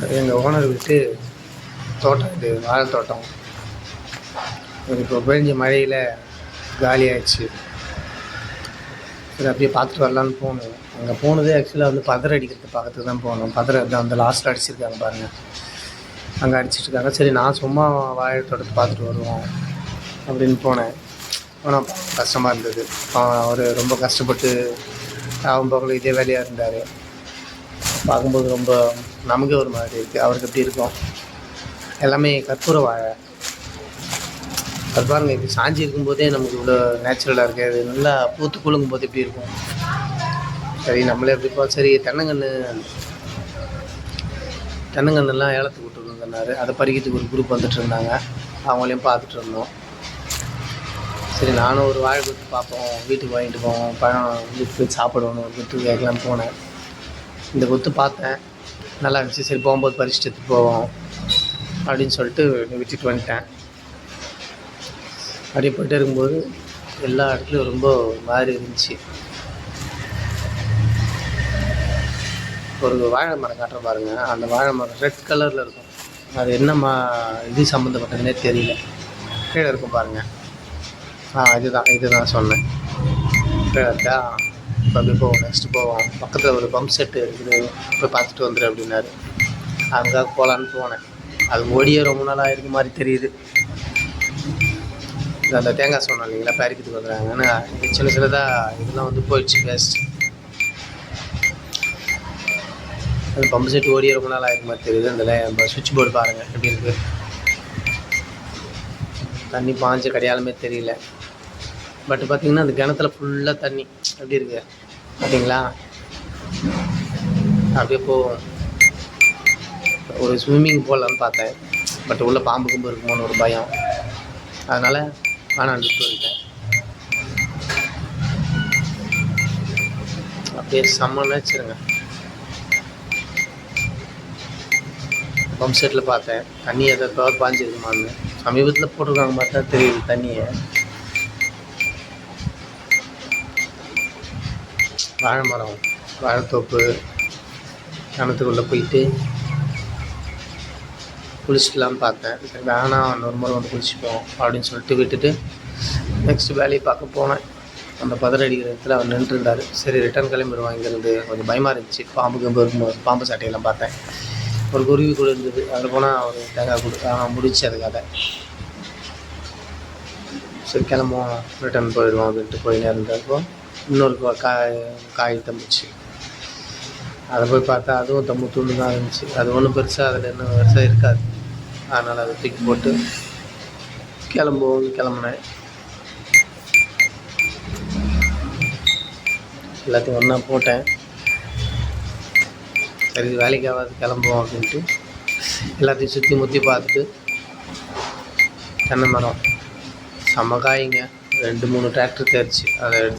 எங்கள் ஓனர் வீட்டு தோட்டம், இது வாழை தோட்டம். இப்போ பெஞ்ச மழையில் காலியாகிடுச்சு. சரி அப்படியே பார்த்துட்டு வரலான்னு போகணும். அங்கே போனதே ஆக்சுவலாக வந்து பதற அடிக்கிறது பார்க்கறதுக்கு தான் போகணும். பதற தான் அந்த லாஸ்ட்டில் அடிச்சிருக்காங்க பாருங்கள், அங்கே அடிச்சிட்ருக்காங்க. சரி நான் சும்மா வாழை தோட்டத்தை பார்த்துட்டு வருவோம் அப்படின்னு போனேன். ஆனால் கஷ்டமாக இருந்தது. அவர் ரொம்ப கஷ்டப்பட்டு அவன் பக்கம் இதே வேலையாக இருந்தார். பார்க்கும்போது ரொம்ப நமக்கே ஒரு மாதிரி இருக்குது. அவருக்கு எப்படி இருக்கும்? எல்லாமே கற்பூர வாழை. அது பாருங்கள், இப்படி சாஞ்சி இருக்கும்போதே நமக்கு இவ்வளோ நேச்சுரலாக இருக்குது. அது நல்லா பூத்து குலுங்கும் போது எப்படி இருக்கும்? சரி நம்மளே எப்படிப்பா, சரி தென்னங்கன்றுலாம் ஏலத்துக்கு விட்டுருந்தாரு. அதை பறிக்கிறதுக்கு ஒரு குரூப் வந்துட்டு இருந்தாங்க. அவங்களையும் பார்த்துட்டு இருந்தோம். சரி நானும் ஒரு வாழை கொத்து பார்ப்போம், வீட்டுக்கு வாங்கிட்டு போவோம், பழம் வீட்டுக்கு போய் சாப்பிடணும் ஒரு கொத்து கேட்கலான்னு போனேன். இந்த கொத்து பார்த்தேன், நல்லா இருந்துச்சு. சரி போகும்போது பறிச்சுட்டு எடுத்துகிட்டு போவோம் அப்படின்னு சொல்லிட்டு விட்டுட்டு வந்துட்டேன். அப்படியே போய்ட்டு இருக்கும்போது எல்லா இடத்துலையும் ரொம்ப மாதிரி இருந்துச்சு. ஒரு வாழை மரம் காட்டுற பாருங்கள். அந்த வாழை மரம் ரெட் கலரில் இருக்கும். அது என்ன இது சம்மந்தப்பட்டதுன்னே தெரியல. கீழே இருக்கும் பாருங்கள். இதுதான் சொன்னேன். கீழே இருக்கா? இப்போ அப்படியே போவோம், நெக்ஸ்ட்டு போவோம். பக்கத்தில் ஒரு பம்ப் செட்டு இருக்குது, போய் பார்த்துட்டு வந்துடு அப்படின்னாரு. அங்கே போகலான்னு போனேன். அது ஓடியே ரொம்ப நாளாக இருக்க மாதிரி தெரியுது. அந்த தேங்காய் சொன்னோம் இல்லைங்களா, பறிக்கிறதுக்கு வந்துடுறாங்கன்னா சின்ன சின்னதாக இதெல்லாம் வந்து போயிடுச்சு, வேஸ்ட். அந்த பம்பு செட்டு ஓடியே ரொம்ப நாள் ஆகிருக்க மாதிரி தெரியுது. அந்த சுவிட்ச் போர்டு பாருங்கள் எப்படி இருக்குது. தண்ணி பாஞ்ச கடையாலுமே தெரியல. பட் பார்த்திங்கன்னா அந்த கிணத்துல ஃபுல்லாக தண்ணி எப்படி இருக்குது பார்த்தீங்களா? அப்படியே போவோம். ஒரு ஸ்விம்மிங் போகலான்னு பார்த்தேன். பட் உள்ளே பாம்பு கும்பு இருக்குமோன்னு ஒரு பயம். அதனால் வேணான்னு வந்துட்டேன். அப்படியே செம்மன்னு வச்சுருங்க. பம்ப் செட்டில் பார்த்தேன், தண்ணி எதாவது பவர் பாஞ்சிருக்குமான்னு. சமீபத்தில் போட்டிருக்காங்க, பார்த்தா தெரியுது தண்ணியை. வாழை மரம், வாழைத்தோப்பு, கிணத்துக்குள்ளே போயிட்டு குளிச்சுக்கலான்னு பார்த்தேன். சரி வேணாம், இன்னொரு முறை வந்து குளிச்சுப்போம் அப்படின்னு சொல்லிட்டு விட்டுட்டு நெக்ஸ்ட்டு வேலையை பார்க்க போனேன். அந்த பதற அடிக்கிற இடத்துல அவர் நின்றுருந்தார். சரி ரிட்டர்ன் கிளம்பிடுவான் இங்கேருந்து. கொஞ்சம் பயமாக இருந்துச்சு. பாம்பு கம்பு இருக்கும்போது பாம்பு சாட்டையெல்லாம் பார்த்தேன். ஒரு குருவி கூட இருந்தது. அதில் போனால் ஒரு தேங்காய் முடிச்சு அது கதை. சரி கிளம்புவோம், ரிட்டர்ன் போயிடுவோம் அப்படின்ட்டு போயினே இருந்தப்போ இன்னொரு காய் தம்பிச்சு. அதை போய் பார்த்தா அதுவும் தம்பு துண்டு தான் இருந்துச்சு. அது ஒன்றும் பெருசாக அதில் இன்னும் பெருசாக இருக்காது. அதனால் அதை தூக்கி போட்டு கிளம்புனேன். எல்லாத்தையும் ஒன்றா போட்டேன். சரி வேலைக்காவது கிளம்புவோம் அப்படின்ட்டு எல்லாத்தையும் சுற்றி முற்றி பார்த்துட்டு, தென்னை மரம் செம்ம காய்ங்க. 2-3 டிராக்டர் தேர்ச்சி. அதை